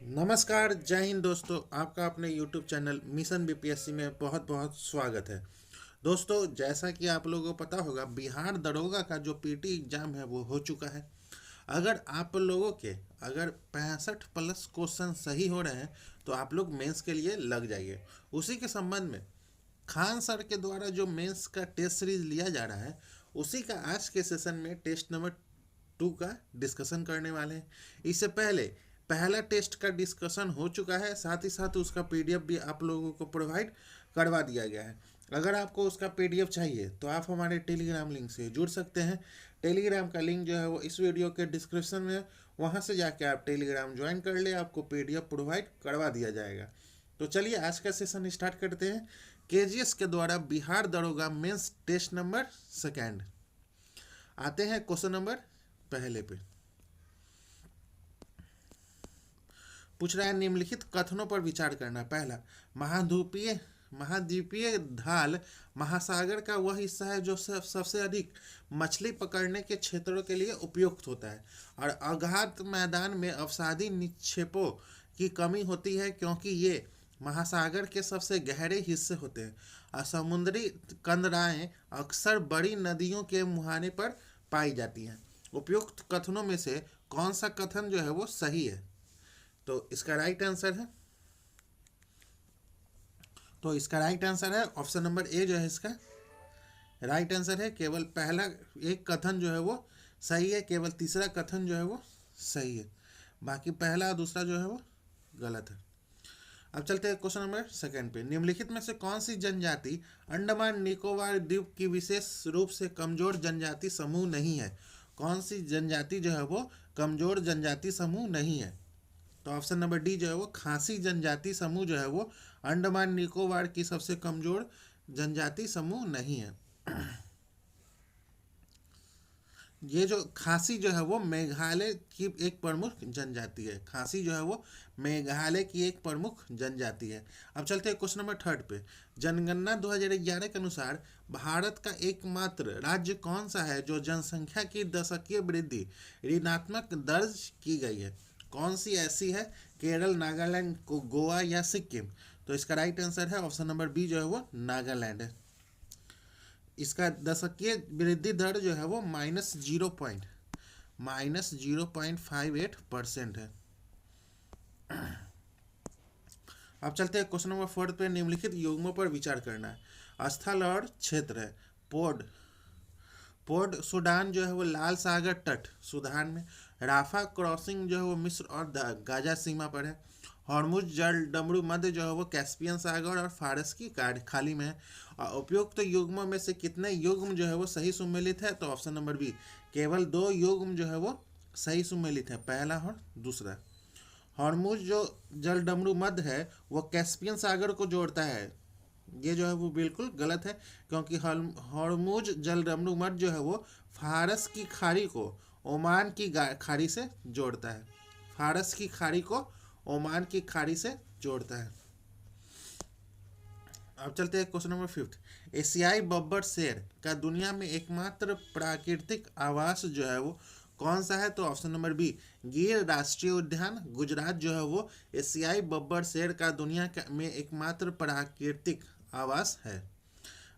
नमस्कार, जय हिंद दोस्तों। आपका अपने YouTube चैनल मिशन बीपीएससी में बहुत बहुत स्वागत है। दोस्तों, जैसा कि आप लोगों को पता होगा, बिहार दरोगा का जो पीटी एग्जाम है वो हो चुका है। अगर आप लोगों के अगर 65 प्लस क्वेश्चन सही हो रहे हैं तो आप लोग मेंस के लिए लग जाइए। उसी के संबंध में खान सर के द्वारा जो मेंस का टेस्ट सीरीज लिया जा रहा है, उसी का आज के सेशन में टेस्ट नंबर 2 का डिस्कशन करने वाले हैं। इससे पहले पहला टेस्ट का डिस्कशन हो चुका है, साथ ही साथ उसका पीडीएफ भी आप लोगों को प्रोवाइड करवा दिया गया है। अगर आपको उसका पीडीएफ चाहिए तो आप हमारे टेलीग्राम लिंक से जुड़ सकते हैं। टेलीग्राम का लिंक जो है वो इस वीडियो के डिस्क्रिप्शन में है। वहाँ से जाके आप टेलीग्राम ज्वाइन कर ले, आपको पीडीएफ प्रोवाइड करवा दिया जाएगा। तो चलिए आज का सेशन स्टार्ट करते हैं। केजीएस के द्वारा बिहार दरोगा मेंस टेस्ट नंबर 2। आते हैं क्वेश्चन नंबर पहले पे। पूछ रहा है निम्नलिखित कथनों पर विचार करना। पहला, महाद्वीपीय महाद्वीपीय ढाल महासागर का वह हिस्सा है जो सबसे अधिक मछली पकड़ने के क्षेत्रों के लिए उपयुक्त होता है, और अगाध मैदान में अवसादी निक्षेपों की कमी होती है क्योंकि ये महासागर के सबसे गहरे हिस्से होते हैं। और समुद्री कंदराएं अक्सर बड़ी नदियों के मुहाने पर पाई जाती हैं। उपयुक्त कथनों में से कौन सा कथन जो है वो सही है? तो इसका राइट आंसर है ऑप्शन नंबर ए जो है इसका राइट आंसर है। केवल पहला एक कथन जो है वो सही है, केवल तीसरा कथन जो है वो सही है, बाकी पहला और दूसरा जो है वो गलत है। अब चलते हैं क्वेश्चन नंबर 2 पे। निम्नलिखित में से कौन सी जनजाति अंडमान निकोबार द्वीप की विशेष रूप से कमजोर जनजाति समूह नहीं है? कौन सी जनजाति जो है वो कमजोर जनजाति समूह नहीं है? तो ऑप्शन नंबर डी जो है वो खासी जनजाति समूह जो है वो अंडमान निकोबार की सबसे कमजोर जनजाति समूह नहीं है। ये जो खासी जो है वो मेघालय की एक प्रमुख जनजाति है। खासी जो है वो मेघालय की एक प्रमुख जनजाति है। अब चलते हैं क्वेश्चन नंबर 3 पे। जनगणना 2011 के अनुसार भारत का एकमात्र राज्य कौन सा है जो जनसंख्या की दशकीय वृद्धि ऋणात्मक दर्ज की गई है? कौन सी ऐसी है? केरल, नागालैंड, गोवा या सिक्किम? तो इसका राइट आंसर है ऑप्शन नंबर बी जो है वो नागालैंड है। इसका दशकीय वृद्धि दर जो है वो -0.58% है। अब चलते हैं क्वेश्चन नंबर 4 पे। निम्नलिखित युग्मों पर विचार करना है। स्थल और क्षेत्र है। पोर्ट सूडान जो है वो लाल सागर तट सूडान में। राफा क्रॉसिंग जो है वो मिस्र और गाजा सीमा पर है। हॉर्मुज जल डमरू मध्य जो है वो कैस्पियन सागर और फारस की खाली में है। और उपयुक्त युग्मों में से कितने युग्म जो है वो सही सुमेलित है? तो ऑप्शन नंबर बी, केवल 2 युग्म जो है वो सही सुमेलित है, पहला और दूसरा। हॉर्मुज जो जल डमरू मध्य है वो कैस्पियन सागर को जोड़ता है, ये जो है वो बिल्कुल गलत है, क्योंकि हॉर्मुज जल डमरू मध्य जो है वो फारस की खाड़ी को ओमान की खाड़ी से जोड़ता है। फारस की खाड़ी को ओमान की खाड़ी से जोड़ता है। अब चलते हैं क्वेश्चन नंबर 5। एशियाई बब्बर शेर का दुनिया में एकमात्र प्राकृतिक आवास जो है वो कौन सा है? तो ऑप्शन नंबर बी, गिर राष्ट्रीय उद्यान गुजरात जो है वो एशियाई बब्बर शेर का दुनिया में एकमात्र प्राकृतिक आवास है।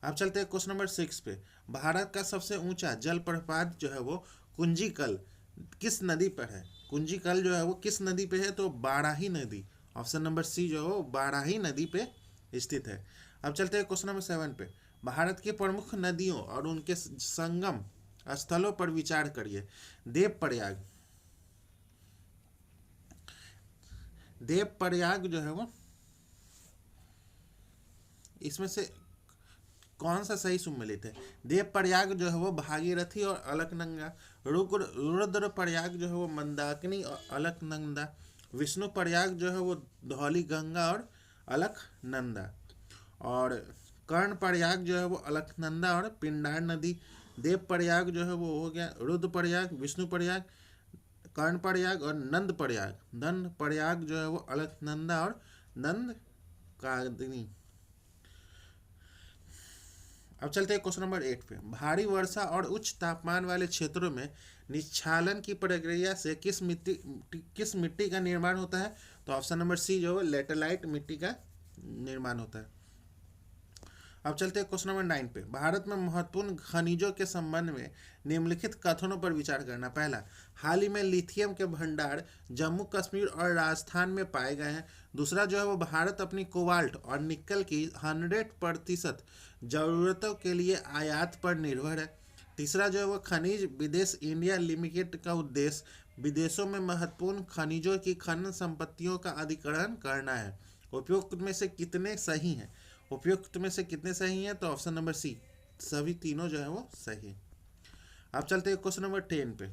अब चलते हैं क्वेश्चन नंबर 6 पे। भारत का सबसे ऊंचा जलप्रपात जो है वो कुंजीकल किस नदी पर है? कुंजीकल जो है वो किस नदी पे है? तो बाराही नदी। ऑप्शन नंबर सी जो है वो बाराही नदी पे स्थित है। अब चलते हैं क्वेश्चन नंबर 7 पे। भारत की प्रमुख नदियों और उनके संगम स्थलों पर विचार करिए। देवप्रयाग देवप्रयाग जो है वो इसमें से कौन सा सही सुमेलित है? देवप्रयाग जो है वो भागीरथी और अलकनंदा। रुद्रप्रयाग जो है वो मंदाकिनी और अलकनंदा। विष्णु प्रयाग जो है वो धौली गंगा और अलकनंदा। और कर्ण प्रयाग जो है वो अलकनंदा और पिंडार नदी। देव प्रयाग जो है वो हो गया रुद्र प्रयाग, विष्णु प्रयाग, कर्ण प्रयाग और नंद प्रयाग जो है वो अलकनंदा और नंद कादिनी। अब चलते हैं क्वेश्चन नंबर 8 पे। भारी वर्षा और उच्च तापमान वाले क्षेत्रों में निक्षालन की प्रक्रिया से किस मिट्टी का निर्माण होता है? तो ऑप्शन नंबर सी जो है लेटेराइट मिट्टी का निर्माण होता है। अब चलते हैं क्वेश्चन नंबर 9 पे। भारत में महत्वपूर्ण खनिजों के संबंध में निम्नलिखित कथनों पर विचार करना। पहला, हाल ही में लिथियम के भंडार जम्मू कश्मीर और राजस्थान में पाए गए हैं। दूसरा जो है वो भारत अपनी कोबाल्ट और निकल की 100% जरूरतों के लिए आयात पर निर्भर है। तीसरा जो है वो खनिज विदेश इंडिया लिमिटेड का उद्देश्य विदेशों में महत्वपूर्ण खनिजों की खनन संपत्तियों का अधिग्रहण करना है। उपयुक्त में से कितने सही हैं? उपयुक्त में से कितने सही हैं? तो ऑप्शन नंबर सी, सभी तीनों जो है वो सही है। अब चलते हैं क्वेश्चन नंबर 10 पे।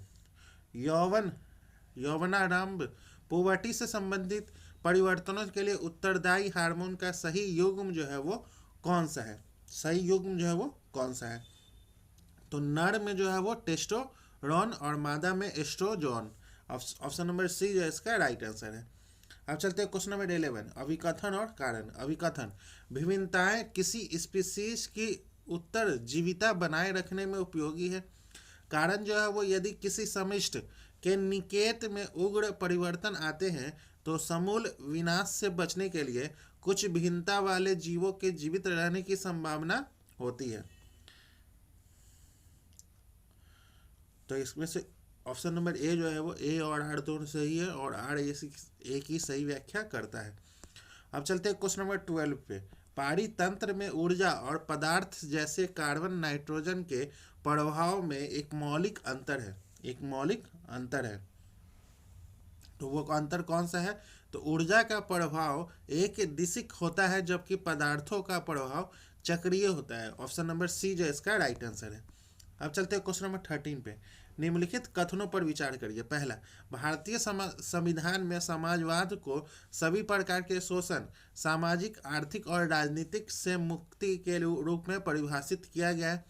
यौवनारंभ पुबर्टी से संबंधित परिवर्तनों के लिए उत्तरदायी हार्मोन का सही युग्म जो है वो कौन सा है? सही युग्म जो है वो कौन सा है? तो नर में जो है वो टेस्टोस्टेरोन और मादा में एस्ट्रोजन। ऑप्शन नंबर सी जो है इसका राइट आंसर है। अब चलते हैं क्वेश्चन नंबर 11, अभिकथन और कारण। अभिकथन, विभिन्नताएं किसी स्पीसीज की उत्तरजीविता बनाए रखने में उपयोगी है। कारण जो है वो, यदि किसी समिष्ट के निकेत में उग्र परिवर्तन आते हैं तो समूल विनाश से बचने के लिए कुछ भिन्नता वाले जीवों के जीवित रहने की संभावना होती है। तो इसमें से ऑप्शन नंबर ए जो है वो ए और आर दोनों सही है और आर ए की सही व्याख्या करता है। अब चलते हैं क्वेश्चन नंबर 12 पे। पारी तंत्र में ऊर्जा और पदार्थ जैसे कार्बन नाइट्रोजन के प्रभाव में एक मौलिक अंतर है। एक मौलिक अंतर है, तो वो अंतर कौन सा है? तो ऊर्जा का प्रभाव एक दिशिक होता है जबकि पदार्थों का प्रभाव चक्रीय होता है। ऑप्शन नंबर सी जो इसका राइट आंसर है। अब चलते हैं क्वेश्चन नंबर 13 पे। निम्नलिखित कथनों पर विचार करिए। पहला, भारतीय संविधान में समाजवाद को सभी प्रकार के शोषण, सामाजिक, आर्थिक और राजनीतिक से मुक्ति के रूप में परिभाषित किया गया है।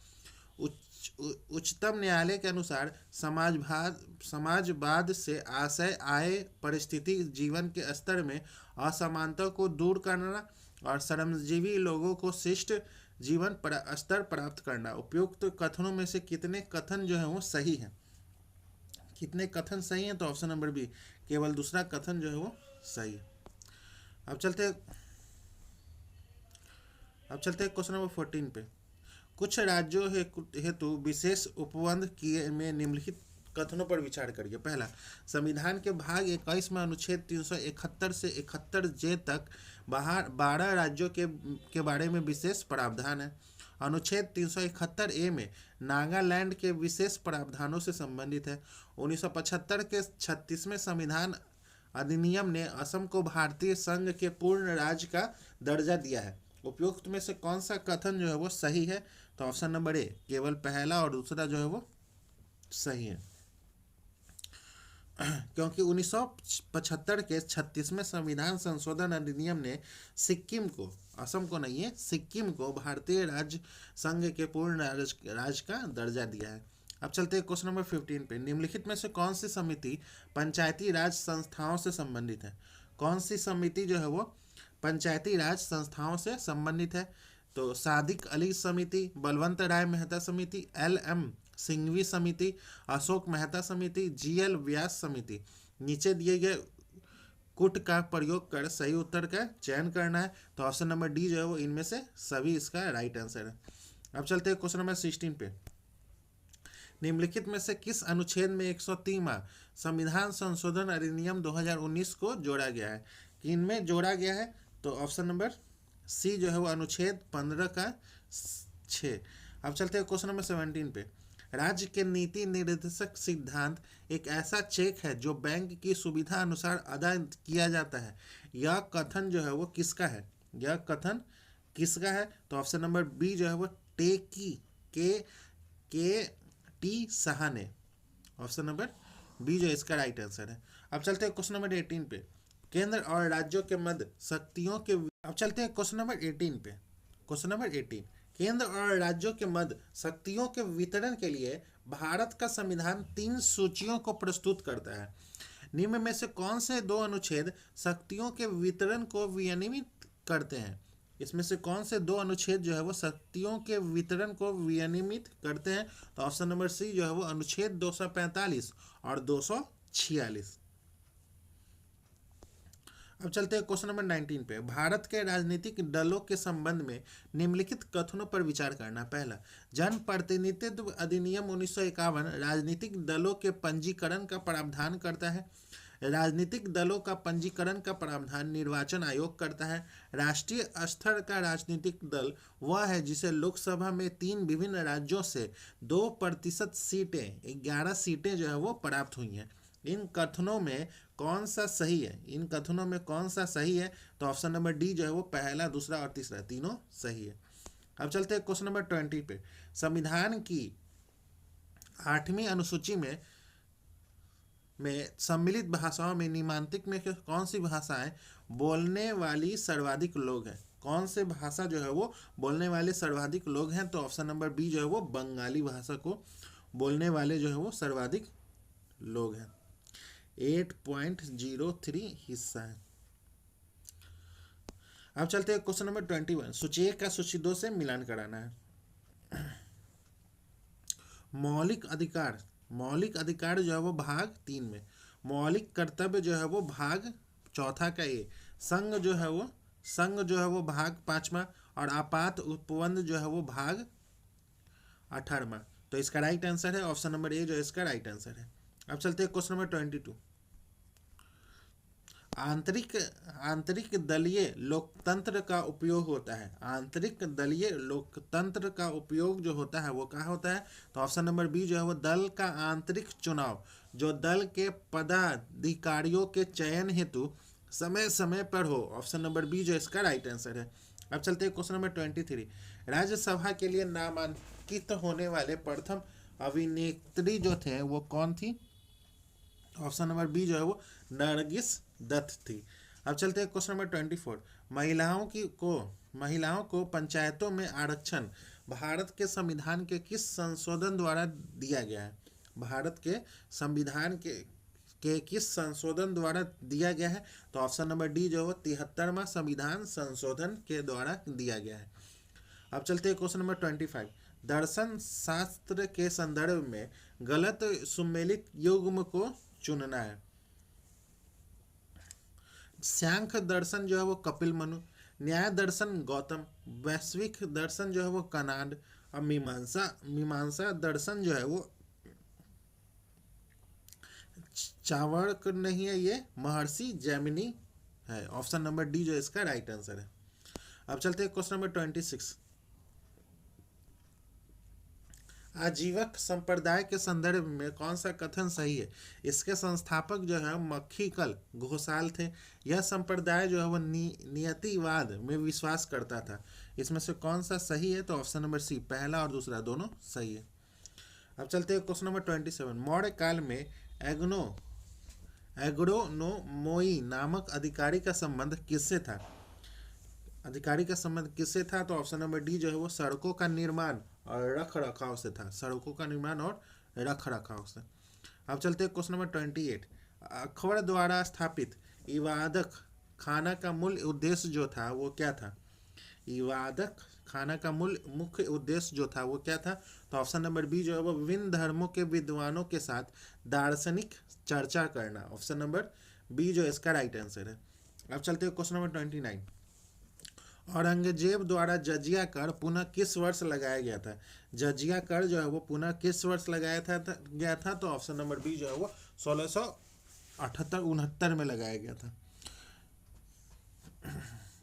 उच्चतम न्यायालय के अनुसार समाजवाद से आशय आय, परिस्थिति, जीवन के स्तर में असमानता को दूर करना और श्रमजीवी लोगों को शिष्ट जीवन स्तर प्राप्त करना। उपयुक्त कथनों में से कितने कथन जो है वो सही हैं? कितने कथन सही हैं? तो ऑप्शन नंबर बी, केवल दूसरा कथन जो है वो सही है। अब चलते हैं क्वेश्चन नंबर 14 पे। कुछ राज्यों हेतु विशेष उपबंध किए में निम्नलिखित कथनों पर विचार करिए। पहला, संविधान के भाग 21 में अनुच्छेद 371 से 71J तक 12 राज्यों के बारे में विशेष प्रावधान है। अनुच्छेद 371A में नागालैंड के विशेष प्रावधानों से संबंधित है। 1975 के 36वें संविधान अधिनियम ने असम को भारतीय संघ के पूर्ण राज्य का दर्जा दिया है। उपयुक्त में से कौन सा कथन जो है वो सही है? तो ऑप्शन नंबर ए, केवल पहला और दूसरा जो है वो सही है। क्योंकि 1975 के 36वें संविधान संशोधन अधिनियम ने सिक्किम को, असम को नहीं है, सिक्किम को भारतीय राज्य संघ के पूर्ण राज्य का दर्जा दिया है। अब चलते हैं क्वेश्चन नंबर 15 पे। निम्नलिखित में से कौन सी समिति पंचायती राज संस्थाओं से संबंधित है? कौन सी समिति जो है वो पंचायती राज संस्थाओं से संबंधित है? तो सादिक अली समिति, बलवंत राय मेहता समिति, LM सिंघवी समिति, अशोक मेहता समिति, GL व्यास समिति। नीचे दिए गए कुट का प्रयोग कर सही उत्तर का चयन करना है। तो ऑप्शन नंबर डी जो है वो इनमें से सभी इसका राइट आंसर है। अब चलते हैं क्वेश्चन नंबर 16 पे। निम्नलिखित में से किस अनुच्छेद में 103वां संविधान संशोधन अधिनियम 2019 को जोड़ा गया है? इनमें जोड़ा गया है तो ऑप्शन नंबर सी जो है वो अनुच्छेद 15 का 6। अब चलते हैं क्वेश्चन नंबर 17 पे। राज्य के नीति निर्देशक सिद्धांत एक ऐसा चेक है जो बैंक की सुविधा अनुसार अदा किया जाता है। यह कथन जो है वो किसका है? यह कथन किसका है? तो ऑप्शन नंबर बी जो है वो के टी साहा ने। ऑप्शन नंबर बी जो इसका राइट आंसर है। अब चलते हैं क्वेश्चन नंबर 18 पे। केंद्र और राज्यों के मध्य शक्तियों के, अब चलते हैं क्वेश्चन नंबर 18 पे। क्वेश्चन नंबर 18, केंद्र और राज्यों के मध्य शक्तियों के वितरण के लिए भारत का संविधान 3 सूचियों को प्रस्तुत करता है। निम्न में से कौन से 2 अनुच्छेद शक्तियों के वितरण को विनियमित करते हैं? इसमें से कौन से दो अनुच्छेद जो है वो शक्तियों के वितरण को विनियमित करते हैं? तो ऑप्शन नंबर सी जो है वो अनुच्छेद 245 और 246। अब चलते हैं क्वेश्चन नंबर 19 पे। भारत के राजनीतिक दलों के संबंध में निम्नलिखित कथनों पर विचार करना। पहला, जन प्रतिनिधित्व अधिनियम 1951 राजनीतिक दलों के पंजीकरण का प्रावधान करता है। राजनीतिक दलों का पंजीकरण का प्रावधान निर्वाचन आयोग करता है। राष्ट्रीय स्तर का राजनीतिक दल वह है जिसे लोकसभा में 3 विभिन्न राज्यों से 2% सीटें, 11 सीटें जो है वो प्राप्त हुई हैं। इन कथनों में कौन सा सही है? इन कथनों में कौन सा सही है? तो ऑप्शन नंबर डी जो है वो पहला, दूसरा और तीसरा तीनों सही है। अब चलते हैं क्वेश्चन नंबर 20 पे। संविधान की 8वीं अनुसूची में सम्मिलित भाषाओं में निम्नलिखित में कौन सी भाषाएं बोलने वाली सर्वाधिक लोग हैं? कौन से भाषा जो है वो बोलने वाले सर्वाधिक लोग हैं? तो ऑप्शन नंबर बी जो है वो बंगाली भाषा को बोलने वाले जो है वो सर्वाधिक लोग हैं। 8.03 हिस्सा है। अब चलते हैं क्वेश्चन नंबर 21। सूची 1 का सूची 2 से मिलान कराना है। मौलिक अधिकार जो है वो भाग 3 में, मौलिक कर्तव्य जो है वो भाग 4 का ए, संघ जो है वो भाग 5वां और आपात उपबंध जो है वो भाग 18वां। तो इसका राइट आंसर है ऑप्शन नंबर ए जो इसका राइट आंसर है। अब चलते हैं क्वेश्चन नंबर 22। आंतरिक दलीय लोकतंत्र का उपयोग होता है। आंतरिक दलीय लोकतंत्र का उपयोग जो होता है वो क्या होता है? तो ऑप्शन नंबर बी जो है वो दल का आंतरिक चुनाव, जो दल के पदाधिकारियों के चयन हेतु समय समय पर हो। ऑप्शन नंबर बी जो इसका राइट आंसर है। अब चलते हैं क्वेश्चन नंबर 23। राज्यसभा के लिए नामांकित होने वाले प्रथम अभिनेत्री जो थे वो कौन थी? ऑप्शन नंबर बी जो है वो नरगिस दत्त थी। अब चलते हैं क्वेश्चन नंबर 24। महिलाओं को पंचायतों में आरक्षण भारत के संविधान के किस संशोधन द्वारा दिया गया है? भारत के संविधान के किस संशोधन द्वारा दिया गया है? तो ऑप्शन नंबर डी जो है वो 73वां संविधान संशोधन के द्वारा दिया गया है। अब चलते हैं क्वेश्चन नंबर 25। दर्शन शास्त्र के संदर्भ में गलत सुमेलित युग्म को चुनना है। सांख्य दर्शन जो है वो कपिल मनु, न्याय दर्शन गौतम, वैश्विक दर्शन जो है वो कनाड और मीमांसा दर्शन जो है वो चाणक्य नहीं है, ये महर्षि जैमिनी है। ऑप्शन नंबर डी जो इसका राइट आंसर है। अब चलते हैं क्वेश्चन नंबर 26। आजीवक संप्रदाय के संदर्भ में कौन सा कथन सही है? इसके संस्थापक जो है मक्खीकल घोषाल थे। यह संप्रदाय जो है वो नियतिवाद में विश्वास करता था। इसमें से कौन सा सही है? तो ऑप्शन नंबर सी पहला और दूसरा दोनों सही है। अब चलते हैं क्वेश्चन नंबर 27। मौर्य काल में एग्रोनोमोई नामक अधिकारी का संबंध किससे था? तो ऑप्शन नंबर डी जो है वो सड़कों का निर्माण और रख रखाव से था। सड़कों का निर्माण और रख रखाव से। अब चलते हैं क्वेश्चन नंबर 28। अकबर द्वारा स्थापित इबादत खाना का मूल उद्देश्य जो था वो क्या था? इबादत खाना का मुख्य उद्देश्य जो था वो क्या था? तो ऑप्शन नंबर बी जो है वो विभिन्न धर्मों के विद्वानों के साथ दार्शनिक चर्चा करना। ऑप्शन नंबर बी जो इसका राइट आंसर है। अब चलते हैं क्वेश्चन नंबर 29। औरंगजेब द्वारा जजिया कर पुनः किस वर्ष लगाया गया था? जजिया कर जो है वो पुनः किस वर्ष लगाया गया था? तो ऑप्शन नंबर बी जो है वो 1678-69 में लगाया गया था।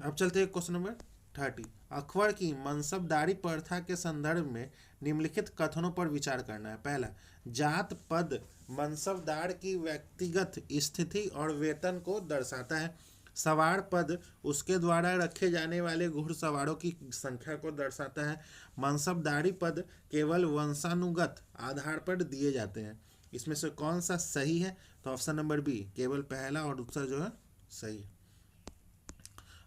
अब चलते हैं क्वेश्चन नंबर 30। अकबर की मनसबदारी प्रथा के संदर्भ में निम्नलिखित कथनों पर विचार करना है। पहला, जात पद मनसबदार की व्यक्तिगत स्थिति और वेतन को दर्शाता है। सवार पद उसके द्वारा रखे जाने वाले घुड़सवारों की संख्या को दर्शाता है। मनसबदारी पद केवल वंशानुगत आधार पर दिए जाते हैं। इसमें से कौन सा सही है? तो ऑप्शन नंबर बी केवल पहला और दूसरा जो है सही है।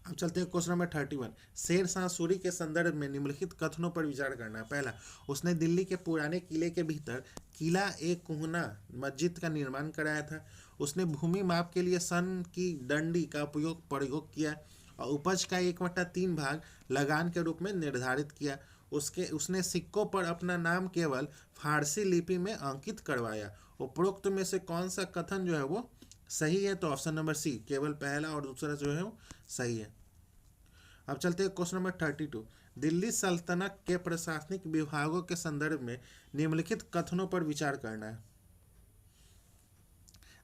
अब चलते हैं क्वेश्चन नंबर 31। शेर शाह सूरी के संदर्भ में निम्नलिखित कथनों पर विचार करना है। पहला, उसने दिल्ली के पुराने किले के भीतर किला ए कुहना मस्जिद का निर्माण कराया था। उसने भूमि माप के लिए सन की डंडी का प्रयोग किया। और उपज का 1/3 भाग लगान के रूप में निर्धारित किया। उसने सिक्कों पर अपना नाम केवल फारसी लिपि में अंकित करवाया। उपरोक्त में से कौन सा कथन जो है वो सही है? तो ऑप्शन नंबर सी, केवल पहला और दूसरा जो है वो सही है। अब चलते हैं क्वेश्चन नंबर 32। दिल्ली सल्तनत के प्रशासनिक विभागों के संदर्भ में निम्नलिखित कथनों पर विचार करना है।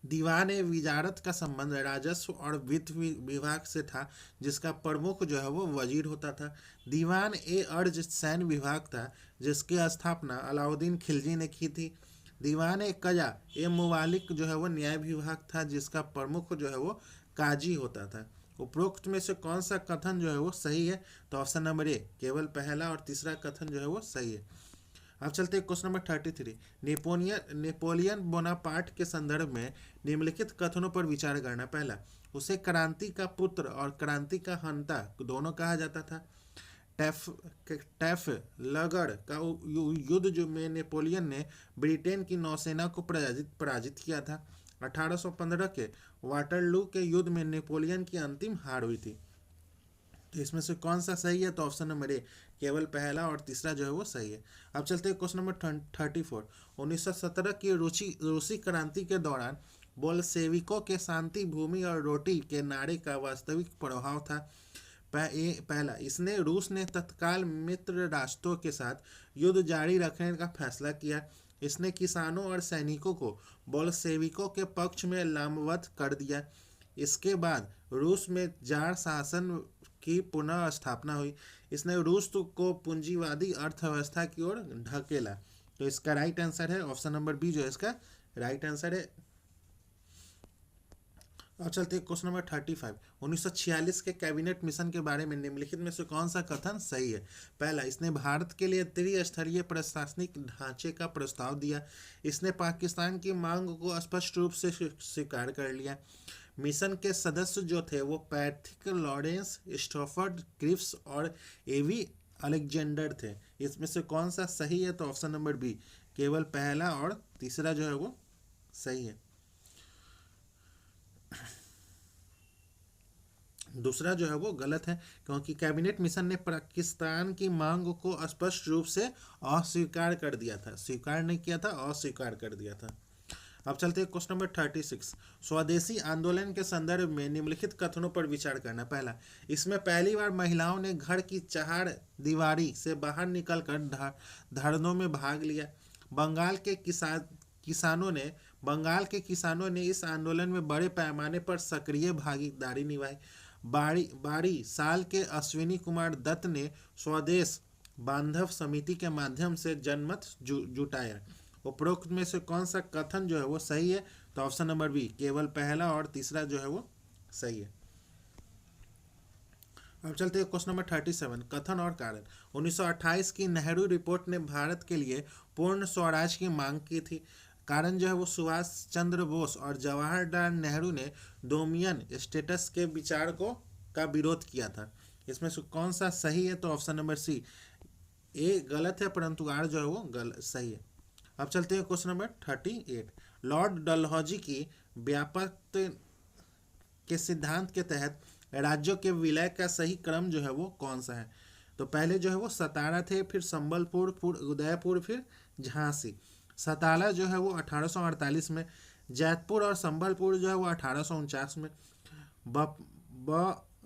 दीवान ए विजारत का संबंध राजस्व और वित्त विभाग से था, जिसका प्रमुख जो है वो वजीर होता था। दीवान ए अर्ज सैन्य विभाग था, जिसकी स्थापना अलाउद्दीन खिलजी ने की थी। दीवान ए कजा ए मुवालिक जो है वो न्याय विभाग था, जिसका प्रमुख जो है वो काजी होता था। उपरोक्त में से कौन सा कथन जो है वो सही है? तो ऑप्शन नंबर ए, केवल पहला और तीसरा कथन जो है वो सही है। अब चलते हैं क्वेश्चन नंबर 33। नेपोलियन बोनापार्ट के संदर्भ में निम्नलिखित कथनों पर विचार करना। पहला, उसे क्रांति का पुत्र और क्रांति का हंता दोनों कहा जाता था। टैफ लगड़ का युद्ध जो में नेपोलियन ने ब्रिटेन की नौसेना को पराजित किया था। 1815 के वाटरलू के युद्ध में नेपोलियन की अंतिम हार हुई थी। तो इसमें से कौन सा सही है? तो ऑप्शन नंबर ए, केवल पहला और तीसरा जो है वो सही है। अब चलते हैं क्वेश्चन नंबर 34। 1917 की रूसी क्रांति के दौरान बोल्शेविकों के शांति, भूमि और रोटी के नारे का वास्तविक प्रभाव था। पहला, इसने रूस ने तत्काल मित्र राष्ट्रों के साथ युद्ध जारी रखने का फैसला किया। इसने किसानों और सैनिकों को बोल्शेविकों के पक्ष में लामबंद कर दिया। इसके बाद रूस में जार शासन की पुनः स्थापना हुई। इसने रूस को पूंजीवादी अर्थव्यवस्था की ओर ढकेला। तो इसका राइट आंसर है ऑप्शन नंबर बी, जो है इसका राइट आंसर है। अब चलते हैं क्वेश्चन नंबर 35। 1946 के कैबिनेट मिशन के बारे में निम्नलिखित में से कौन सा कथन सही है? पहला, इसने भारत के लिए त्रिस्तरीय प्रशासनिक ढांचे का प्रस्ताव दिया। इसने पाकिस्तान की मांग को स्पष्ट रूप से स्वीकार कर लिया। मिशन के सदस्य जो थे वो पैट्रिक लॉरेंस, स्टॉफर्ड क्रिप्स और एवी अलेक्जेंडर थे। इसमें से कौन सा सही है? तो ऑप्शन नंबर बी, केवल पहला और तीसरा जो है वो सही है। दूसरा जो है वो गलत है, क्योंकि कैबिनेट मिशन ने पाकिस्तान की मांग को स्पष्ट रूप से अस्वीकार कर दिया था। स्वीकार नहीं किया था, अस्वीकार कर दिया था। अब चलते हैं क्वेश्चन नंबर 36। स्वदेशी आंदोलन के संदर्भ में निम्नलिखित कथनों पर विचार करना। पहला, इसमें पहली बार महिलाओं ने घर की चार दीवारी से बाहर निकलकर धरनों में भाग लिया। बंगाल के किसानों ने इस आंदोलन में बड़े पैमाने पर सक्रिय भागीदारी निभाई। बारी साल के अश्विनी कुमार दत्त ने स्वदेश बांधव समिति के माध्यम से जनमत जुटाया। उपरोक्त में से कौन सा कथन जो है वो सही है? तो ऑप्शन नंबर बी, केवल पहला और तीसरा जो है वो सही है। अब चलते हैं क्वेश्चन नंबर 37। कथन और कारण। 1928 की नेहरू रिपोर्ट ने भारत के लिए पूर्ण स्वराज की मांग की थी। कारण जो है वो सुभाष चंद्र बोस और जवाहरलाल नेहरू ने डोमिनियन स्टेटस के विचार का विरोध किया था। इसमें से कौन सा सही है? तो ऑप्शन नंबर सी, ए गलत है, परंतु आर जो है वो गलत सही है। अब चलते हैं क्वेश्चन नंबर 38। लॉर्ड डलहौजी की व्यापक के सिद्धांत के तहत राज्यों के विलय का सही क्रम जो है वो कौन सा है? तो पहले जो है वो सतारा थे, फिर संबलपुर, फिर उदयपुर, फिर झांसी। सतारा जो है वो 1848 में, जैतपुर और संबलपुर जो है वो 1849 में,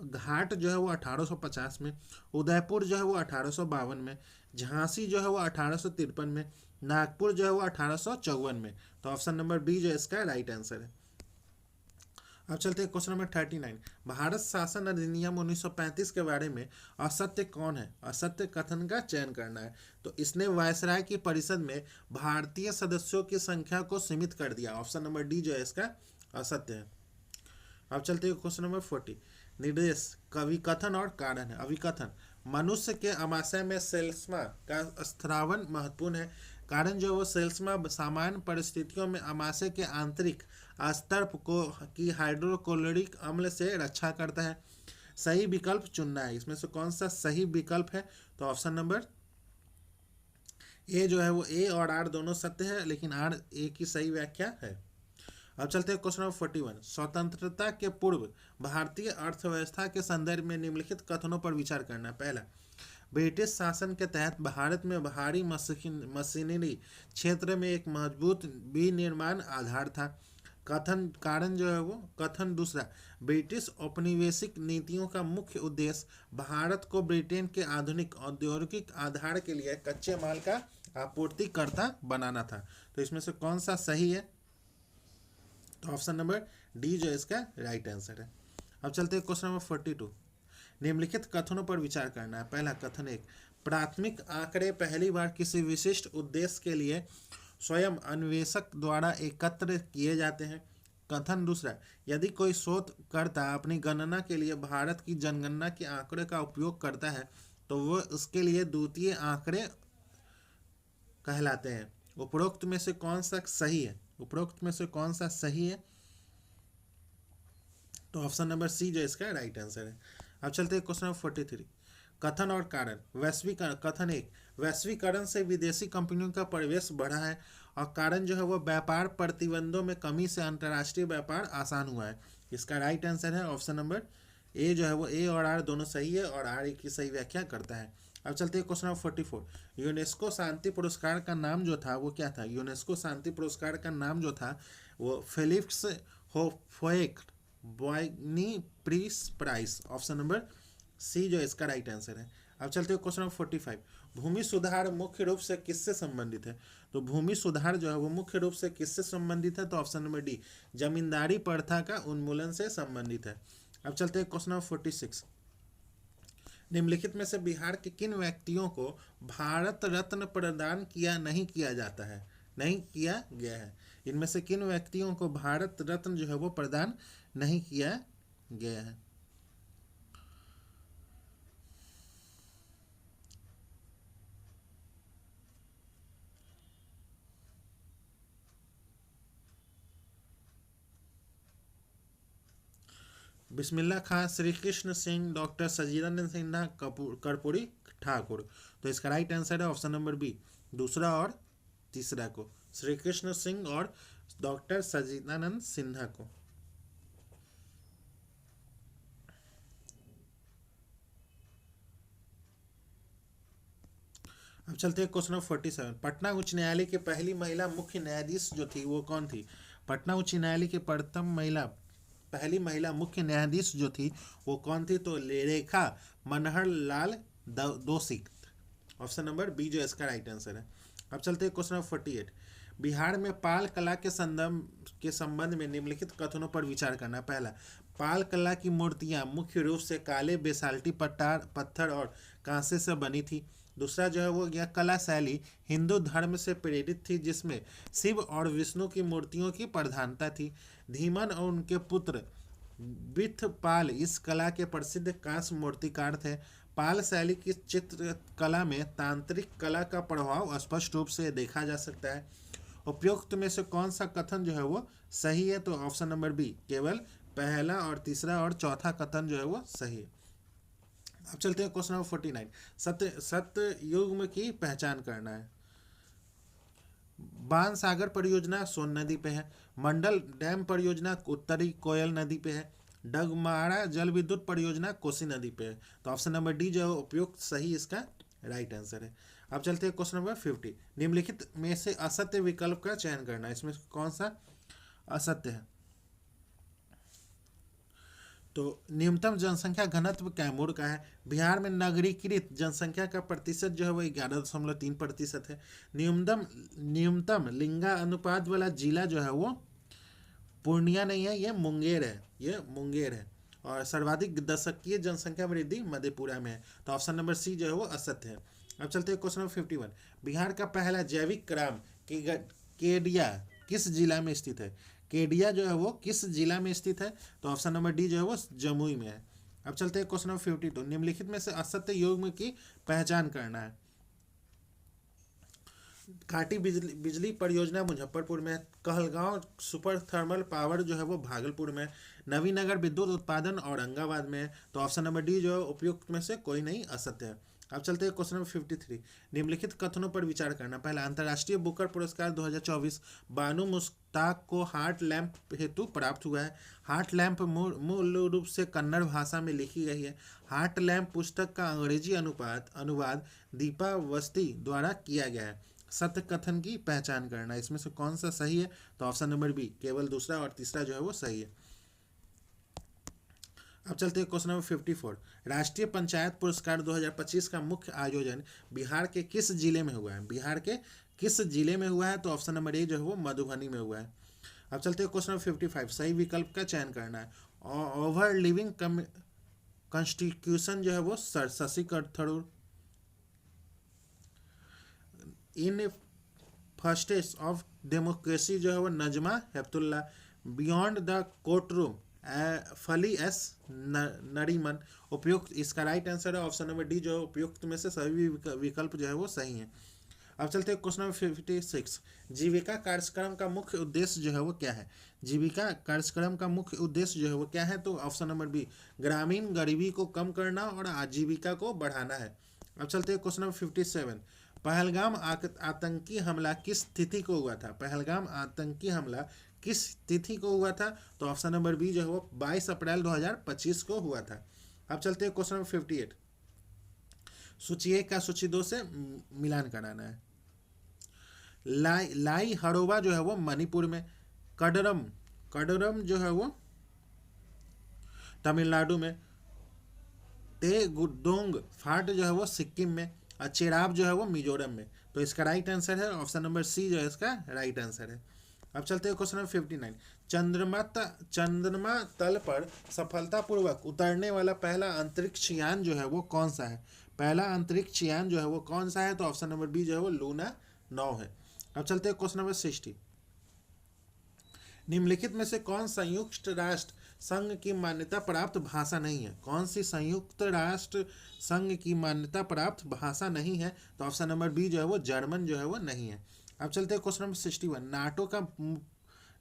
घाट जो है वो 1850 में, उदयपुर जो है वो 1852 में, झांसी जो है वो 1853 में, नागपुर जो है वो 1854 में। तो ऑप्शन नंबर बी जो है इसका राइट आंसर है। अब चलते हैं क्वेश्चन नंबर 39। भारत शासन अधिनियम 1935 के बारे में असत्य कौन है? असत्य कथन का चयन करना है। तो इसने वायसराय की परिषद में भारतीय सदस्यों की संख्या को सीमित कर दिया। ऑप्शन नंबर डी जो है इसका असत्य है। अब चलते हैं क्वेश्चन नंबर 40। निर्देश, कविकथन और कारण है। अभिकथन, मनुष्य के आमाशय में सेल्समा का स्रावन महत्वपूर्ण है। कारण जो है वो सेल्समा सामान्य परिस्थितियों में आमाशय के आंतरिक स्तर को की हाइड्रोक्लोरिक अम्ल से रक्षा करता है। सही विकल्प चुनना है। इसमें से कौन सा सही विकल्प है? तो ऑप्शन नंबर ए जो है वो ए और आर दोनों सत्य है, लेकिन आर ए की सही व्याख्या है। अब चलते हैं क्वेश्चन नंबर 41। स्वतंत्रता के पूर्व भारतीय अर्थव्यवस्था के संदर्भ में निम्नलिखित कथनों पर विचार करना। पहला, ब्रिटिश शासन के तहत भारत में भारी मशीनरी क्षेत्र में एक मजबूत विनिर्माण आधार था। कथन कारण जो है वो कथन दूसरा, ब्रिटिश औपनिवेशिक नीतियों का मुख्य उद्देश्य भारत को ब्रिटेन के आधुनिक औद्योगिक आधार के लिए कच्चे माल का आपूर्तिकर्ता बनाना था। तो इसमें से कौन सा सही है? तो ऑप्शन नंबर डी जो इसका राइट आंसर है। अब चलते हैं क्वेश्चन नंबर 42। निम्नलिखित कथनों पर विचार करना है। पहला कथन एक, प्राथमिक आंकड़े पहली बार किसी विशिष्ट उद्देश्य के लिए स्वयं अन्वेषक द्वारा एकत्र किए जाते हैं। कथन दूसरा, यदि कोई शोधकर्ता अपनी गणना के लिए भारत की जनगणना के आंकड़े का उपयोग करता है तो वह उसके लिए द्वितीय आंकड़े कहलाते हैं। उपरोक्त में से कौन सा सही है? उपरोक्त में से कौन सा सही है? तो ऑप्शन नंबर सी जो इसका राइट आंसर है। अब चलते हैं क्वेश्चन नंबर 43। कथन और कारण। वैश्वीकरण। कथन एक, वैश्वीकरण से विदेशी कंपनियों का प्रवेश बढ़ा है और कारण जो है वो व्यापार प्रतिबंधों में कमी से अंतर्राष्ट्रीय व्यापार आसान हुआ है। इसका राइट आंसर है ऑप्शन नंबर ए जो है वो ए और आर दोनों सही है और आर की सही व्याख्या करता है। अब चलते हैं क्वेश्चन नंबर 44। यूनेस्को शांति पुरस्कार का नाम जो था वो क्या था? यूनेस्को शांति पुरस्कार का नाम जो था वो Felix Houphouet Boigny peace prize. Option number C जो इसका राइट आंसर है। अब चलते हैं क्वेश्चन नंबर 45। भूमि सुधार मुख्य रूप से किससे संबंधित है? तो भूमि सुधार जो है वो मुख्य रूप से किससे संबंधित है? तो ऑप्शन नंबर डी, जमींदारी प्रथा का उन्मूलन से संबंधित है। अब चलते हैं क्वेश्चन नंबर 46। निम्नलिखित में से बिहार के किन व्यक्तियों को भारत रत्न प्रदान नहीं किया जाता है? नहीं किया गया है। इनमें से किन व्यक्तियों को भारत रत्न जो है वो प्रदान नहीं किया गया है? बिस्मिल्लाह खां, श्री कृष्ण सिंह, डॉक्टर सजीदानंद सिन्हा, कर्पूरी ठाकुर। तो इसका राइट आंसर है ऑप्शन नंबर बी, दूसरा और तीसरा को, श्री कृष्ण सिंह और डॉक्टर सजीदानंद सिन्हा को। अब चलते हैं क्वेश्चन नंबर 47। पटना उच्च न्यायालय की पहली महिला मुख्य न्यायाधीश जो थी वो कौन थी? पटना उच्च न्यायालय की पहली महिला मुख्य न्यायाधीश जो थी वो कौन थी? तो रेखा मनहर लाल दोषी। ऑप्शन नंबर बी जो इसका राइट आंसर है। अब चलते हैं क्वेश्चन नंबर 48। बिहार में पाल कला के संबंध में निम्नलिखित कथनों पर विचार करना। पहला, पाल कला की मूर्तियां मुख्य रूप से काले बेसाल्टी पत्थर और कांसे से बनी थी। दूसरा जो है वो यह कला शैली हिंदू धर्म से प्रेरित थी जिसमें शिव और विष्णु की मूर्तियों की प्रधानता थी। धीमन और उनके पुत्र विथपाल इस कला के प्रसिद्ध कांस्य मूर्तिकार थे। पाल शैली की चित्रकला में तांत्रिक कला का प्रभाव स्पष्ट रूप से देखा जा सकता है। उपयुक्त में से कौन सा कथन जो है वो सही है? तो ऑप्शन नंबर बी, केवल पहला और तीसरा और चौथा कथन जो है वो सही है। अब चलते हैं क्वेश्चन नंबर 49। सत्य युग की पहचान करना है। बाण सागर परियोजना सोन नदी पे है। मंडल डैम परियोजना उत्तरी कोयल नदी पे है। डगमारा जल विद्युत परियोजना कोसी नदी पे है। तो ऑप्शन नंबर डी जो है उपयुक्त सही इसका राइट आंसर है। अब चलते हैं क्वेश्चन नंबर 50। निम्नलिखित में से असत्य विकल्प का चयन करना है। इसमें कौन सा असत्य है? तो न्यूनतम जनसंख्या घनत्व कैमूर का है। बिहार में नगरीकृत जनसंख्या का प्रतिशत जो है वो 11.3% है। न्यूनतम लिंगा अनुपात वाला जिला जो है वो पूर्णिया नहीं है, ये मुंगेर है। और सर्वाधिक दशकीय जनसंख्या वृद्धि मधेपुरा में है। तो ऑप्शन नंबर सी जो है वो असत्य है। अब चलते हैं क्वेश्चन नंबर 51। बिहार का पहला जैविक ग्राम केडिया किस जिला में स्थित है? केडिया जो है वो किस जिला में स्थित है? तो ऑप्शन नंबर डी जो है वो जमुई में है। अब चलते हैं क्वेश्चन नंबर 52। निम्नलिखित में से असत्य युग्म की पहचान करना है। काटी बिजली परियोजना मुजफ्फरपुर में। कहलगांव सुपर थर्मल पावर जो है वो भागलपुर में। नवीनगर विद्युत उत्पादन औरंगाबाद में। तो ऑप्शन नंबर डी जो है उपयुक्त में से कोई नहीं असत्य है। अब चलते हैं क्वेश्चन नंबर 53। निम्नलिखित कथनों पर विचार करना। पहला, अंतर्राष्ट्रीय बुकर पुरस्कार 2024 बानू मुश्ताक को हार्ट लैम्प हेतु प्राप्त हुआ है। हार्ट लैम्प मूल रूप से कन्नड़ भाषा में लिखी गई है। हार्ट लैम्प पुस्तक का अंग्रेजी अनुवाद दीपा वस्ती द्वारा किया गया है। सत्य कथन की पहचान करना, इसमें से कौन सा सही है? तो ऑप्शन नंबर बी, केवल दूसरा और तीसरा जो है वो सही है। अब चलते हैं क्वेश्चन नंबर 54। राष्ट्रीय पंचायत पुरस्कार 2025 का मुख्य आयोजन बिहार के किस जिले में हुआ है? बिहार के किस जिले में हुआ है? तो ऑप्शन नंबर ए जो है वो मधुबनी में हुआ है। अब चलते हैं क्वेश्चन नंबर 55। सही विकल्प का चयन करना है। ओवर लिविंग कॉन्स्टिट्यूशन जो है वो शशि थरूर। इन फर्स्टेज ऑफ डेमोक्रेसी जो है वो Najma Heptulla. Beyond the court room फली एस नरीमन। उपयुक्त, इसका राइट आंसर है ऑप्शन नंबर डी, जो उपयुक्त में से सभी विकल्प जो है वो सही है। अब चलते हैं क्वेश्चन नंबर 56। जीविका कार्यक्रम का मुख्य उद्देश्य जो है वो क्या है? जीविका कार्यक्रम का मुख्य उद्देश्य जो है वो क्या है? तो ऑप्शन नंबर बी, ग्रामीण गरीबी को कम करना और आजीविका को बढ़ाना है। अब चलते हैं क्वेश्चन नंबर 57। पहलगाम आतंकी हमला किस तिथि को हुआ था? पहलगाम आतंकी हमला किस तिथि को हुआ था? तो ऑप्शन नंबर बी जो है वो 22 अप्रैल 2025 को हुआ था। अब चलते हैं क्वेश्चन नंबर 58। सूची 1 का सूची 2 से मिलान कराना है। लाई हड़ोबा जो है वो मणिपुर में। कडरम जो है वो तमिलनाडु में। तेगुडोंग फाट जो है वो सिक्किम में। और चेराब जो है वो मिजोरम में। तो इसका राइट आंसर है ऑप्शन नंबर सी जो है इसका राइट आंसर है। अब चलते हैं क्वेश्चन नंबर 59। चंद्रमा तल पर सफलतापूर्वक उतरने वाला पहला अंतरिक्ष यान जो है वो कौन सा है? पहला अंतरिक्ष यान जो है वो कौन सा है? तो ऑप्शन नंबर बी जो है वो लूना 9 है। अब चलते हैं क्वेश्चन नंबर 60। निम्नलिखित में से कौन संयुक्त राष्ट्र संघ की मान्यता प्राप्त भाषा नहीं है? कौन सी संयुक्त राष्ट्र संघ की मान्यता प्राप्त भाषा नहीं है? तो ऑप्शन नंबर बी जो है वो जर्मन जो है वो नहीं है। अब चलते हैं क्वेश्चन नंबर 61।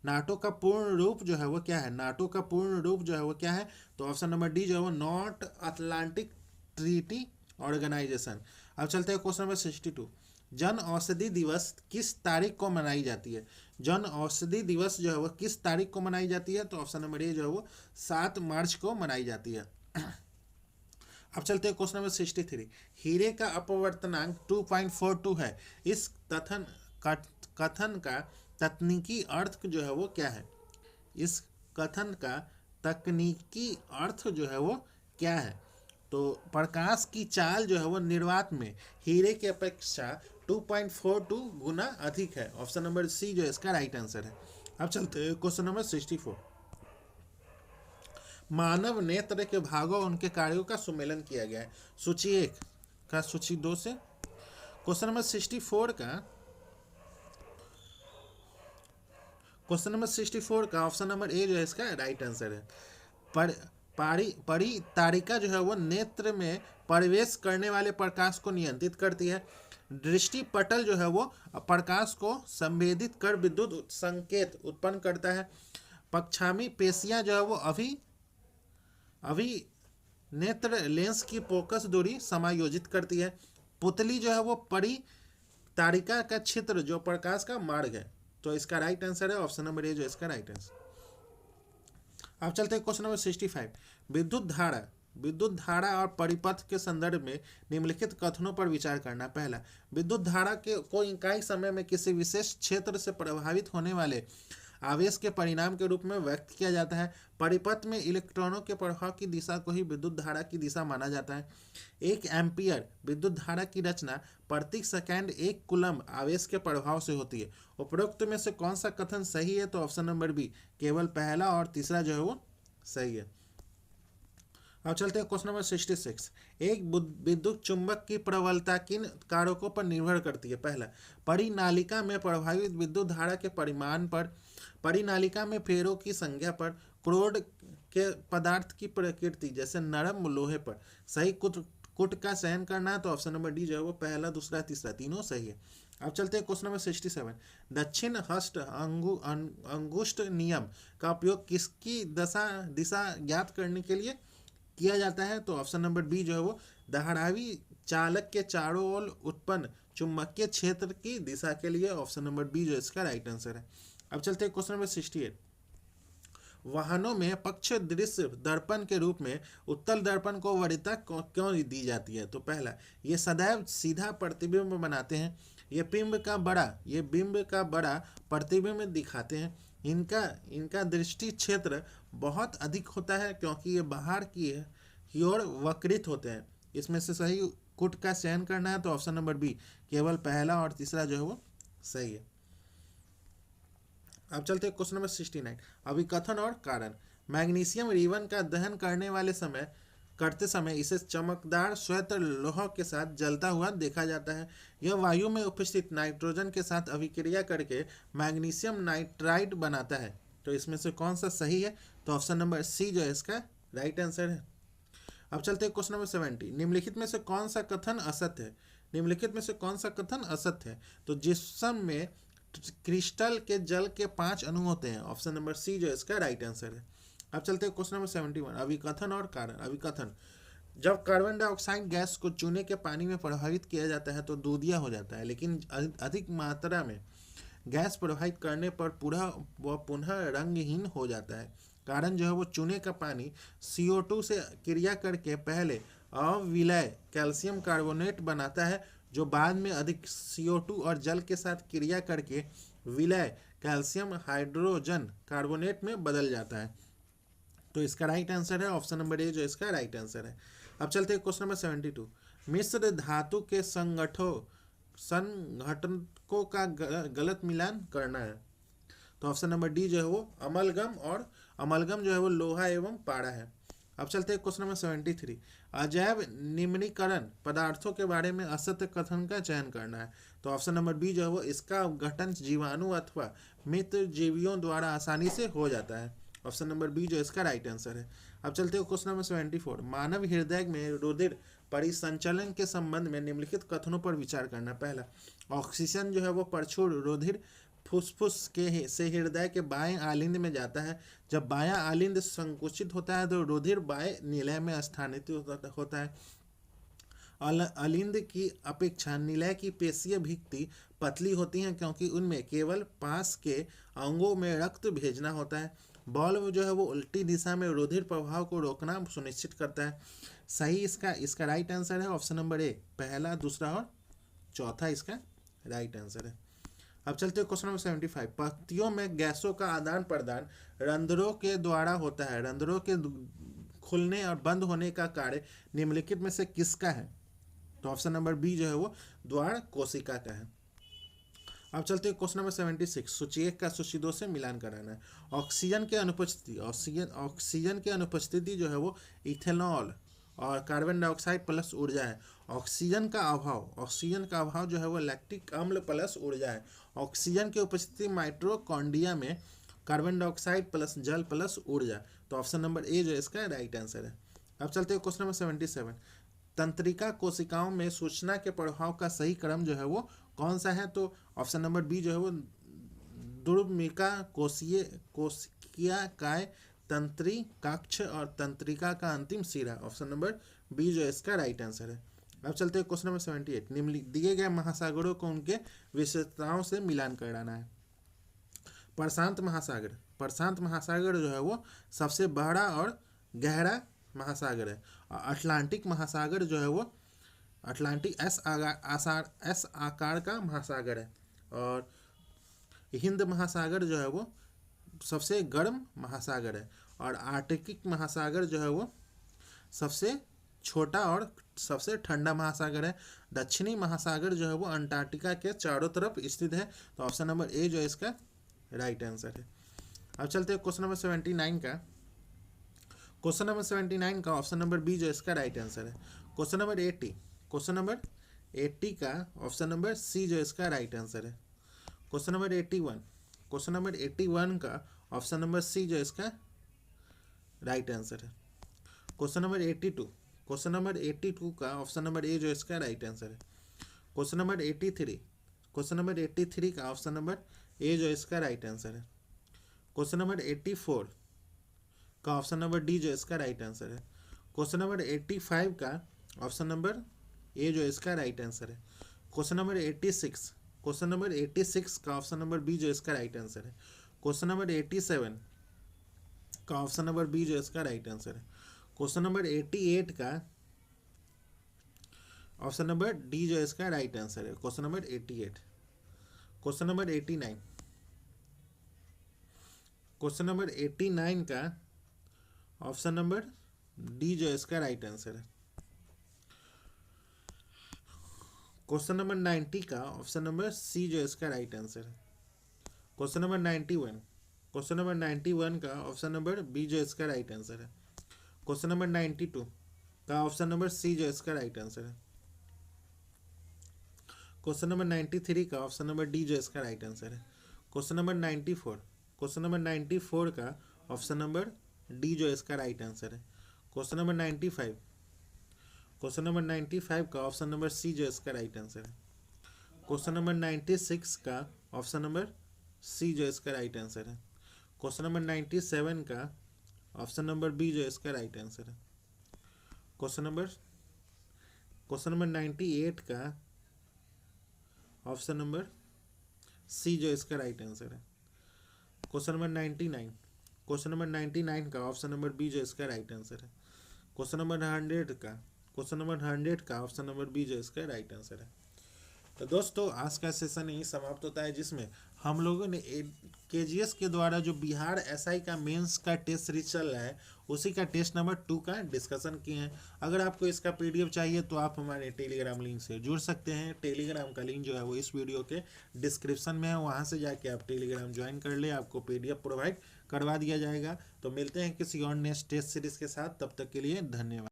नाटो का पूर्ण रूप जो है वो क्या है? नाटो का पूर्ण रूप जो है वो क्या है? तो ऑप्शन नंबर डी जो है वो नॉर्थ अटलांटिक ट्रीटी ऑर्गेनाइजेशन। अब चलते हैं क्वेश्चन नंबर 62। जन औषधि दिवस किस तारीख को मनाई जाती है? जन औषधि दिवस जो है वो किस तारीख को मनाई जाती है? तो ऑप्शन नंबर ए जो है वो 7 मार्च को मनाई जाती है। अब चलते हैं क्वेश्चन नंबर 63। हीरे का अपवर्तनांक 2.42 है। इस कथन का तकनीकी अर्थ जो है वो क्या है? इस कथन का तकनीकी अर्थ जो है वो क्या है? तो प्रकाश की चाल जो है वो निर्वात में हीरे की अपेक्षा 2.42 गुना अधिक है। ऑप्शन नंबर सी जो है इसका राइट आंसर है। अब चलते हैं क्वेश्चन नंबर 64। मानव नेत्र के भागों उनके कार्यों का सुमेलन किया गया है। सूची 1 का सूची 2 से। क्वेश्चन नंबर 64 का ऑप्शन नंबर ए जो है इसका राइट आंसर है। परितारिका जो है वो नेत्र में प्रवेश करने वाले प्रकाश को नियंत्रित करती है। दृष्टि पटल जो है वो प्रकाश को संवेदित कर विद्युत संकेत उत्पन्न करता है। पक्षामी पेशियां जो है वो अभी नेत्र लेंस की फोकस दूरी समायोजित करती है। पुतली जो है वो परितारिका का क्षेत्र जो प्रकाश का मार्ग है। तो इसका राइट आंसर है ऑप्शन नंबर ए जो इसका राइट आंसर। अब चलते हैं क्वेश्चन नंबर 65। विद्युत धारा और परिपथ के संदर्भ में निम्नलिखित कथनों पर विचार करना। पहला, विद्युत धारा को इकाई समय में किसी विशेष क्षेत्र से प्रभावित होने वाले आवेश के परिणाम के रूप में व्यक्त किया जाता है। परिपथ में इलेक्ट्रॉनों के प्रवाह की दिशा को ही विद्युत धारा की दिशा माना जाता है। 1 एम्पियर विद्युत धारा की रचना प्रति सेकंड 1 कूलम्ब आवेश के प्रभाव से होती है। उपरोक्त में से कौन सा कथन सही है? तो ऑप्शन नंबर बी, केवल पहला और तीसरा जो है वो सही है। अब चलते हैं क्वेश्चन नंबर 66। एक विद्युत चुंबक की प्रबलता किन कारकों पर निर्भर करती है? पहला, परिनालिका में प्रभावित विद्युत धारा के परिमाण पर, परिनालिका में फेरों की संख्या पर, क्रोड के पदार्थ की प्रकृति जैसे नरम लोहे पर। सही कुट का चयन करना है तो ऑप्शन नंबर डी जो है वो पहला, दूसरा, तीसरा तीनों सही है। अब चलते हैं क्वेश्चन नंबर 67। दक्षिण हस्त अंगुष्ठ नियम का उपयोग किसकी दिशा ज्ञात करने के लिए किया जाता है? तो ऑप्शन नंबर बी जो है वो धारावी चालक के चारों ओर उत्पन्न चुंबकीय क्षेत्र की दिशा के लिए। ऑप्शन नंबर बी जो इसका राइट आंसर है। अब चलते हैं क्वेश्चन नंबर 68। वाहनों में पक्ष दृश्य दर्पण के रूप में उत्तल दर्पण को वरीयता क्यों दी जाती है? तो पहला, ये सदैव सीधा प्रतिबिंब बनाते हैं। ये बिंब का बड़ा प्रतिबिंब दिखाते हैं। इनका दृष्टि क्षेत्र बहुत अधिक होता है क्योंकि ये बाहर की ओर वक्रित होते हैं। इसमें से सही कुट का चयन करना है तो ऑप्शन नंबर बी, केवल पहला और तीसरा जो है वो सही है। अब चलते हैं क्वेश्चन नंबर 69। अभिकथन और कारण। मैग्नीशियम रिबन का दहन करते समय इसे चमकदार श्वेत लोह के साथ जलता हुआ देखा जाता है। यह वायु में उपस्थित नाइट्रोजन के साथ अभिक्रिया करके मैग्नीशियम नाइट्राइड बनाता है। तो इसमें से कौन सा सही है? तो ऑप्शन नंबर सी जो है इसका राइट आंसर है। अब चलते हैं क्वेश्चन नंबर 70। निम्नलिखित में से कौन सा कथन असत्य है? निम्नलिखित में से कौन सा कथन असत्य है? तो जिस्म में क्रिस्टल के जल के 5 अणु होते हैं। ऑप्शन नंबर सी जो इसका राइट आंसर है। अब चलते हैं क्वेश्चन नंबर 71। अभिकथन और कारण। अभिकथन, जब कार्बन डाइऑक्साइड गैस को चूने के पानी में प्रभावित किया जाता है तो दूधिया हो जाता है, लेकिन अधिक मात्रा में गैस प्रभावित करने पर पुनः रंगहीन हो जाता है। कारण जो है वो चूने का पानी CO2 से क्रिया करके पहले अविलय कैल्शियम कार्बोनेट बनाता है, जो बाद में अधिक CO2 और जल के साथ क्रिया करके विलय कैल्शियम हाइड्रोजन कार्बोनेट में बदल जाता है। तो इसका राइट आंसर है ऑप्शन नंबर ए जो इसका राइट आंसर है। अब चलते हैं क्वेश्चन नंबर 72। मिश्र धातु के संघटकों का गलत मिलान करना है। तो ऑप्शन नंबर डी जो है वो अमलगम जो है वो लोहा एवं पारा है। अब चलते हैं क्वेश्चन नंबर 73। अजैव निम्नीकरण पदार्थों के बारे में असत्य कथन का चयन करना है। तो ऑप्शन नंबर बी जो है वो इसका गठन जीवाणु अथवा मित्र जीवियों द्वारा आसानी से हो जाता है। ऑप्शन नंबर बी जो इसका राइट आंसर है। अब चलते हैं क्वेश्चन नंबर 74। मानव हृदय में रुधिर परिसंचलन के संबंध में निम्नलिखित कथनों पर विचार करना। पहला, ऑक्सीजन जो है वो प्रचुर रुधिर फुसफुस से हृदय के बाएं आलिंद में जाता है। जब बायां आलिंद संकुचित होता है तो रुधिर बाएं निलय में स्थानांतरित होता है। अलिंद की अपेक्षा निलय की पेशीय भित्ति पतली होती हैं क्योंकि उनमें केवल पास के अंगों में रक्त भेजना होता है। बल्ब जो है वो उल्टी दिशा में रुधिर प्रवाह को रोकना सुनिश्चित करता है। सही इसका राइट आंसर है ऑप्शन नंबर ए, पहला, दूसरा और चौथा इसका राइट आंसर है। अब चलते हैं क्वेश्चन नंबर 75। पत्तियों में गैसों का आदान प्रदान रंध्रों के द्वारा होता है। रंध्रों के खुलने और बंद होने का कार्य निम्नलिखित में से किसका है? तो ऑप्शन नंबर बी जो है वो द्वार कोशिका का है। अब चलते हैं क्वेश्चन नंबर 76। सूची 1 का सूची 2 से मिलान कराना है। ऑक्सीजन के अनुपस्थिति जो है वो इथेनॉल और कार्बन डाइऑक्साइड प्लस ऊर्जा है। ऑक्सीजन का अभाव जो है वो लैक्टिक अम्ल प्लस ऊर्जा है। ऑक्सीजन की उपस्थिति माइटोकॉन्ड्रिया में कार्बन डाइऑक्साइड प्लस जल प्लस ऊर्जा। तो ऑप्शन नंबर ए जो इसका राइट आंसर है। अब चलते हैं क्वेश्चन नंबर 77। तंत्रिका कोशिकाओं में सूचना के प्रभाव का सही क्रम जो है वो कौन सा है? तो ऑप्शन नंबर बी जो है वो दुर्मिका कोशिकीय काय तंत्रिकाक्ष और तंत्रिका का अंतिम सिरा। ऑप्शन नंबर बी जो है इसका राइट आंसर है। अब चलते हैं क्वेश्चन नंबर 78। निम्न दिए गए महासागरों को उनके विशेषताओं से मिलान कराना है। प्रशांत महासागर जो है वो सबसे बड़ा और गहरा महासागर है। अटलांटिक महासागर जो है वो एस आकार का महासागर है। और हिंद महासागर जो है वो सबसे गर्म महासागर है। और आर्कटिक महासागर जो है वो सबसे छोटा और सबसे ठंडा महासागर है। दक्षिणी महासागर जो है वो अंटार्कटिका के चारों तरफ स्थित है। तो ऑप्शन नंबर ए जो है इसका राइट आंसर है। अब चलते हैं क्वेश्चन नंबर 79 का ऑप्शन नंबर बी जो इसका राइट आंसर है। क्वेश्चन नंबर 80 का ऑप्शन नंबर सी जो इसका राइट आंसर है। क्वेश्चन नंबर 81 का ऑप्शन नंबर सी जो इसका राइट आंसर है। क्वेश्चन नंबर 82 का ऑप्शन नंबर ए जो इसका राइट आंसर है। क्वेश्चन नंबर 83 का ऑप्शन नंबर ए जो इसका राइट आंसर है। क्वेश्चन नंबर 84 का ऑप्शन नंबर डी जो इसका राइट आंसर है। क्वेश्चन नंबर 85 का ऑप्शन नंबर ए जो इसका राइट आंसर है। क्वेश्चन नंबर 86, क्वेश्चन नंबर 86 का ऑप्शन नंबर बी जो इसका राइट आंसर है। क्वेश्चन नंबर 87 का ऑप्शन नंबर बी जो इसका राइट आंसर है। क्वेश्चन नंबर 88 का ऑप्शन नंबर डी जो इसका राइट आंसर है। Question number 88। Question number 89, question number 89 का ऑप्शन नंबर डी जो इसका राइट आंसर है। क्वेश्चन नंबर 90 का ऑप्शन नंबर सी जो इसका राइट आंसर है। क्वेश्चन नंबर 91, क्वेश्चन नंबर 91 का ऑप्शन नंबर बी जो इसका राइट आंसर है। क्वेश्चन नंबर 92 का ऑप्शन नंबर सी जो इसका राइट आंसर है। क्वेश्चन नंबर 93 का ऑप्शन नंबर डी जो इसका राइट आंसर है। क्वेश्चन नंबर 94, क्वेश्चन नंबर 94 का ऑप्शन नंबर डी जो इसका राइट आंसर है। क्वेश्चन नंबर 95, क्वेश्चन नंबर 95 का ऑप्शन नंबर सी जो इसका राइट आंसर है। क्वेश्चन नंबर 96 का ऑप्शन नंबर सी जो इसका राइट आंसर है। क्वेश्चन नंबर 97 का ऑप्शन नंबर बी जो इसका राइट आंसर है। क्वेश्चन नंबर 98 का ऑप्शन नंबर सी जो इसका राइट आंसर है। क्वेश्चन नंबर 99, क्वेश्चन नंबर 99 का ऑप्शन नंबर बी जो इसका राइट आंसर है। क्वेश्चन नंबर 100 का, क्वेश्चन नंबर 100 का ऑप्शन नंबर बी जो इसका राइट आंसर है। तो दोस्तों आज का सेशन यही समाप्त होता है, जिसमें हम लोगों ने केजीएस के द्वारा जो बिहार एसआई का मेंस का टेस्ट सीरीज चल रहा है उसी का टेस्ट नंबर 2 का डिस्कशन किए हैं। अगर आपको इसका पीडीएफ चाहिए तो आप हमारे टेलीग्राम लिंक से जुड़ सकते हैं। टेलीग्राम का लिंक जो है वो इस वीडियो के डिस्क्रिप्शन में है, वहाँ से जाके आप टेलीग्राम ज्वाइन कर ले, आपको पीडीएफ प्रोवाइड करवा दिया जाएगा। तो मिलते हैं किसी और नेक्स्ट टेस्ट सीरीज के साथ, तब तक के लिए धन्यवाद।